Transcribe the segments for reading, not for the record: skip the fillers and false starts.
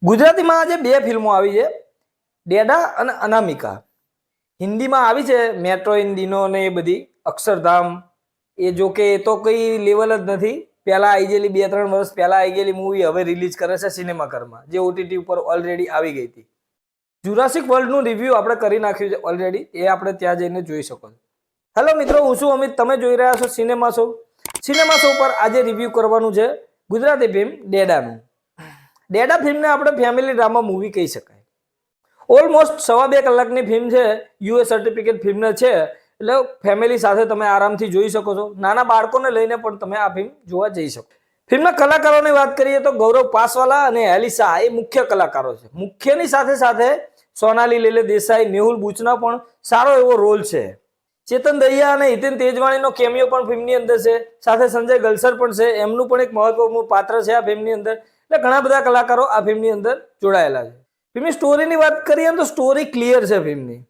ગુજરાતીમાં આજે બે ફિલ્મો આવી છે, ડેડા અને અનામિકા. હિન્દીમાં આવી છે મેટ્રો ઇન દિનો ને એ બધી અક્ષરધામ. એ જો કે એ તો કઈ લેવલ જ નથી. પહેલા આવી ગયેલી 2-3 વર્ષ પહેલા આવી ગયેલી મૂવી હવે રિલીઝ કરે છે સિનેમાઘરમાં, જે ઓટીટી ઉપર ઓલરેડી આવી ગઈ હતી. જુરાસિક વર્લ્ડનું રિવ્યૂ આપણે કરી નાખ્યું છે ઓલરેડી, એ આપણે ત્યાં જઈને જોઈ શકો છો. હેલો મિત્રો, હું છું અમિત, તમે જોઈ રહ્યા છો સિનેમા શો. સિનેમા શો પર આજે રિવ્યૂ કરવાનું છે ગુજરાતી ફિલ્મ ડેડાનું. ડેડા ફિલ્મને આપણે ફેમિલી ડ્રામા મૂવી કહી શકાય. ઓલમોસ્ટ 2.5 કલાકની ફિલ્મ છે, યુએ સર્ટિફિકેટ ફિલ્મ છે, એટલે ફેમિલી સાથે તમે આરામથી જોઈ શકો છો. નાના બાળકોને લઈને પણ તમે આ ફિલ્મ જોવા જઈ શકો. ફિલ્મના કલાકારોની વાત કરીએ તો ગૌરવ પાસવાલા અને હેલી શાહ એ મુખ્ય કલાકારો છે. મુખ્યની સાથે સાથે સોનાલી લેલે દેસાઈ, મેહુલ બુચના પણ સારો એવો રોલ છે. ચેતન દહિયા અને હિતેન તેજવાણીનો કેમિયો પણ ફિલ્મની અંદર છે. સાથે સંજય ગલસર પણ છે, એમનું પણ એક મહત્વપૂર્ણ પાત્ર છે આ ફિલ્મની અંદર. એટલે ઘણા બધા કલાકારો આ ફિલ્મની અંદર જોડાયેલા છે. ફિલ્મની સ્ટોરીની વાત કરીએ તો સ્ટોરી ક્લિયર છે ફિલ્મની.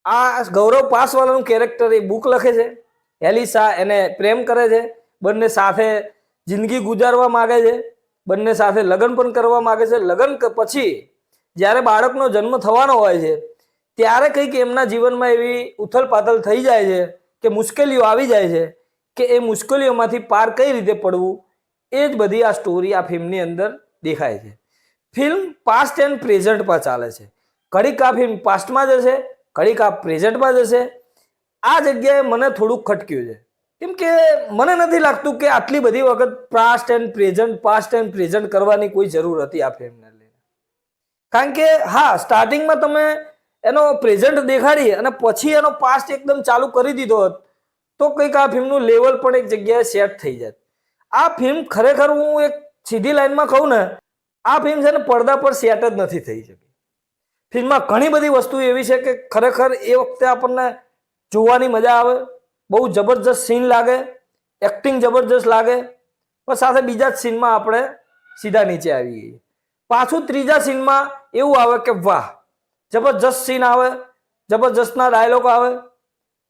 આ ગૌરવ પાસવાલાનું કેરેક્ટર એ બુક લખે છે, હેલી શાહ એને પ્રેમ કરે છે, બંને સાથે જિંદગી ગુજારવા માંગે છે, બંને સાથે લગ્ન પણ કરવા માંગે છે. લગ્ન પછી જ્યારે બાળકનો જન્મ થવાનો હોય છે ત્યારે કંઈક એમના જીવનમાં એવી ઉથલ-પાથલ થઈ જાય છે કે મુશ્કેલીઓ આવી જાય છે કે એ મુશ્કેલીઓમાંથી પાર કઈ રીતે પડવું, એ જ બધી આ સ્ટોરી આ ફિલ્મની અંદર દેખાય છે. ફિલ્મ પાસ્ટ એન્ડ પ્રેઝન્ટમાં ચાલે છે. ઘડીક આ ફિલ્મ પાસ્ટમાં જશે, ઘડીક આ પ્રેઝન્ટમાં જશે. આ જગ્યાએ મને થોડુંક ખટક્યું છે, કેમ કે મને નથી લાગતું કે આટલી બધી વખત પાસ્ટ એન્ડ પ્રેઝન્ટ કરવાની કોઈ જરૂર હતી આ ફિલ્મને લઈને. કારણ કે હા, સ્ટાર્ટિંગમાં તમે એનો પ્રેઝન્ટ દેખાડી અને પછી એનો પાસ્ટ એકદમ ચાલુ કરી દીધો હોત તો કંઈક આ ફિલ્મનું લેવલ પણ એક જગ્યાએ સેટ થઈ જાય. આ ફિલ્મ ખરેખર હું એક સીધી લાઈનમાં કહું ને, આ ફિલ્મ છે ને પડદા પર સેટ જ નથી થઈ શકી. ફિલ્મમાં ઘણી બધી વસ્તુ એવી છે કે ખરેખર એ વખતે આપણને જોવાની મજા આવે, બહુ જબરજસ્ત સીન લાગે, એક્ટિંગ જબરજસ્ત લાગે, પણ સાથે બીજા જ સીનમાં આપણે સીધા નીચે આવી ગઈએ. પાછું ત્રીજા સીનમાં એવું આવે કે વાહ, જબરજસ્ત સીન આવે, જબરજસ્તના ડાયલોગ આવે,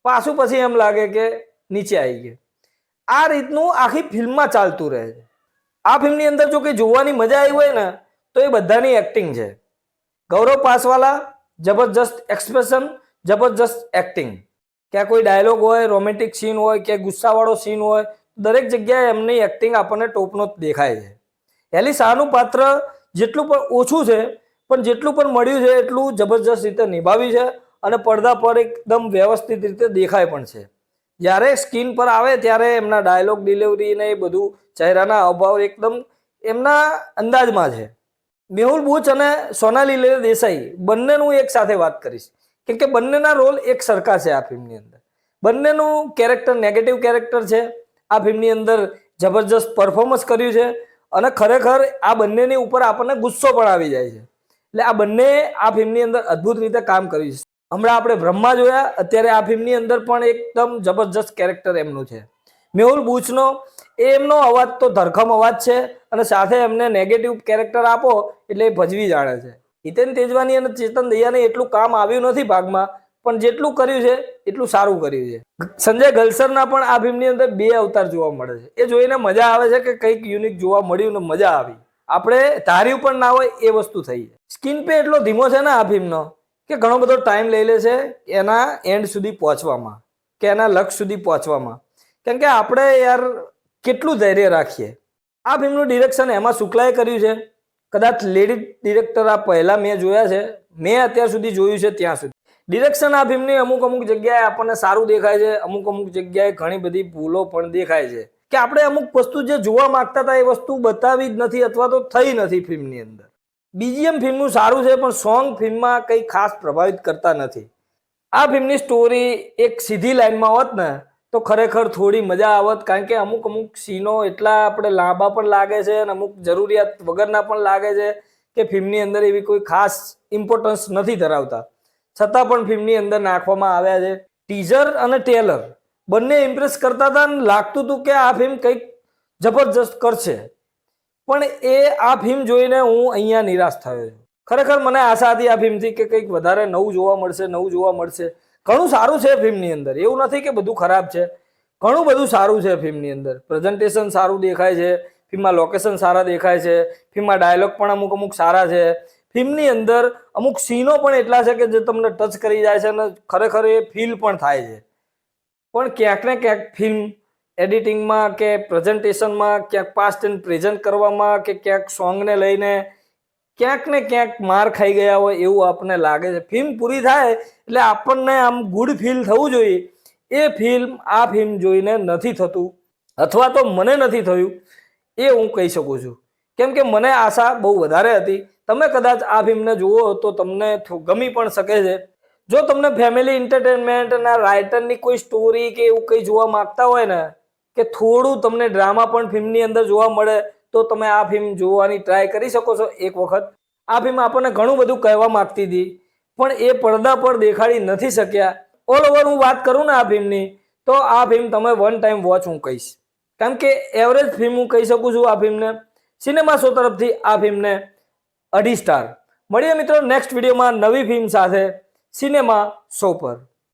પાછું પછી એમ લાગે કે નીચે આવી ગયે. આ રીતનું આખી ફિલ્મમાં ચાલતું રહે છે. આ ફિલ્મની અંદર જો કંઈ જોવાની મજા આવી હોય ને તો એ બધાની એક્ટિંગ છે. ગૌરવ પાસવાલા જબરજસ્ત એક્સપ્રેશન, જબરજસ્ત એક્ટિંગ. ક્યાં કોઈ ડાયલોગ હોય, રોમેન્ટિક સીન હોય, ક્યાંય ગુસ્સાવાળો સીન હોય, દરેક જગ્યાએ એમની એક્ટિંગ આપણને ટોપનો જ દેખાય છે. હેલી શાહનું પાત્ર જેટલું પણ ઓછું છે પણ જેટલું પણ મળ્યું છે એટલું જબરજસ્ત રીતે નિભાવ્યું છે અને પડદા પર એકદમ વ્યવસ્થિત રીતે દેખાય પણ છે. જ્યારે સ્ક્રીન પર આવે ત્યારે એમના ડાયલોગ ડિલિવરી ને એ બધું, ચહેરાના હાવભાવ એકદમ એમના અંદાજમાં છે. મેહુલ બુચ અને સોનાલી લેલે દેસાઈ બંનેનું એક સાથે વાત કરીશ, કેમ કે બંનેના રોલ એક સરખા છે આ ફિલ્મની અંદર. બંનેનું કેરેક્ટર નેગેટિવ કેરેક્ટર છે. આ ફિલ્મની અંદર જબરજસ્ત પરફોર્મન્સ કર્યું છે અને ખરેખર આ બંનેની ઉપર આપણને ગુસ્સો પણ આવી જાય છે. એટલે આ બંને આ ફિલ્મની અંદર અદ્ભુત રીતે કામ કર્યું છે. હમણાં આપણે બ્રહ્મા જોયા, અત્યારે આ ફિલ્મની અંદર પણ એકદમ જબરજસ્ત કેરેક્ટર એમનું છે. મેહુલ બુચનો એમનો અવાજ તો ધરખમ અવાજ છે અને સાથે એમને નેગેટિવ કેરેક્ટર આપો એટલે એ ભજવી જાણે છે. હિતેન તેજવાની અને ચેતન દહિયાને એટલું કામ આવ્યું નથી ભાગમાં, પણ જેટલું કર્યું છે એટલું સારું કર્યું છે. સંજય ગલસરના પણ આ ફિલ્મની અંદર 2 અવતાર જોવા મળે છે. એ જોઈને મજા આવે છે કે કંઈક યુનિક જોવા મળ્યું ને મજા આવી. આપણે ધાર્યું પણ ના હોય એ વસ્તુ થઈ. સ્ક્રીન પે એટલો ધીમો છે ને આ ફિલ્મનો કે ઘણો બધો ટાઈમ લઈ લે છે એના એન્ડ સુધી પહોંચવામાં, કે એના લક્ષ્ય સુધી પહોંચવામાં. કેમ કે આપણે યાર કેટલું ધૈર્ય રાખીએ. આ ફિલ્મનું ડિરેક્શન હેમા શુક્લાએ કર્યું છે. કદાચ લેડી ડિરેક્ટર આ પહેલા મેં જોયા છે, મેં અત્યાર સુધી જોયું છે ત્યાં સુધી. ડિરેક્શન આ ફિલ્મની અમુક જગ્યાએ આપણને સારું દેખાય છે, અમુક જગ્યાએ ઘણી બધી ભૂલો પણ દેખાય છે કે આપણે અમુક વસ્તુ જે જોવા માંગતા હતા એ વસ્તુ બતાવી જ નથી અથવા તો થઈ નથી ફિલ્મની અંદર. બીજીએમ ફિલ્મનું સારું છે પણ સોંગ ફિલ્મમાં કંઈ ખાસ પ્રભાવિત કરતા નથી. આ ફિલ્મની સ્ટોરી એક સીધી લાઈનમાં હોત ને તો ખરેખર થોડી મજા આવત, કારણ કે અમુક સીનો એટલા આપણે લાંબા પણ લાગે છે અને અમુક જરૂરિયાત વગરના પણ લાગે છે કે ફિલ્મની અંદર એવી કોઈ ખાસ ઇમ્પોર્ટન્સ નથી ધરાવતા, છતાં પણ ફિલ્મની અંદર નાખવામાં આવ્યા છે. ટીઝર અને ટ્રેલર બંને ઇમ્પ્રેસ કરતા હતા અને લાગતું હતું કે આ ફિલ્મ કંઈક જબરજસ્ત કરશે, પણ એ આ ફિલ્મ જોઈને હું અહીંયા નિરાશ થયો છું. ખરેખર મને આશા હતી આ ફિલ્મથી કે કંઈક વધારે નવું જોવા મળશે. ઘણું સારું છે ફિલ્મની અંદર, એવું નથી કે બધું ખરાબ છે, ઘણું બધું સારું છે ફિલ્મની અંદર. પ્રેઝન્ટેશન સારું દેખાય છે, ફિલ્મમાં લોકેશન સારા દેખાય છે, ફિલ્મમાં ડાયલોગ પણ અમુક અમુક સારા છે, ફિલ્મની અંદર અમુક સીનો પણ એટલા છે કે જે તમને ટચ કરી જાય છે અને ખરેખર એ ફીલ પણ થાય છે. પણ ક્યાંક ને ક્યાંક ફિલ્મ એડિટિંગમાં કે પ્રેઝન્ટેશનમાં, ક્યાંક પાસ્ટ એન્ડ પ્રેઝન્ટ કરવામાં, કે ક્યાંક સોંગને લઈને ક્યાંક ને ક્યાંક માર ખાઈ ગયા હોય એવું આપણને લાગે છે. ફિલ્મ પૂરી થાય એટલે આપણને આમ ગુડ ફીલ થવું જોઈએ, એ આ ફિલ્મ જોઈને નથી થતું, અથવા તો મને નથી થયું, એ હું કહી શકું છું. કેમ કે મને આશા બહુ વધારે હતી. તમે કદાચ આ ફિલ્મને જુઓ તો તમને ગમી પણ શકે છે. જો તમને ફેમિલી એન્ટરટેનમેન્ટના રાઇટરની કોઈ સ્ટોરી કે એવું કંઈ જોવા માંગતા હોય ને, કે થોડું તમને ડ્રામા પણ ફિલ્મની અંદર જોવા મળે, તો તમે આ ફિલ્મ જોવાની ટ્રાય કરી શકો છો એક વખત. આ ફિલ્મ આપણને ઘણું બધું કહેવા માંગતી હતી, પણ એ પડદા પર દેખાડી નથી શક્યા. ઓલ ઓવર હું વાત કરું ને આ ફિલ્મની, તો આ ફિલ્મ તમે વન ટાઈમ વોચ હું કહીશ. કારણ કે એવરેજ ફિલ્મ હું કહી શકું છું આ ફિલ્મને. સિનેમા શો તરફથી આ ફિલ્મને 2.5 સ્ટાર. મળીએ મિત્રો નેક્સ્ટ વિડીયોમાં નવી ફિલ્મ સાથે સિનેમા શો પર.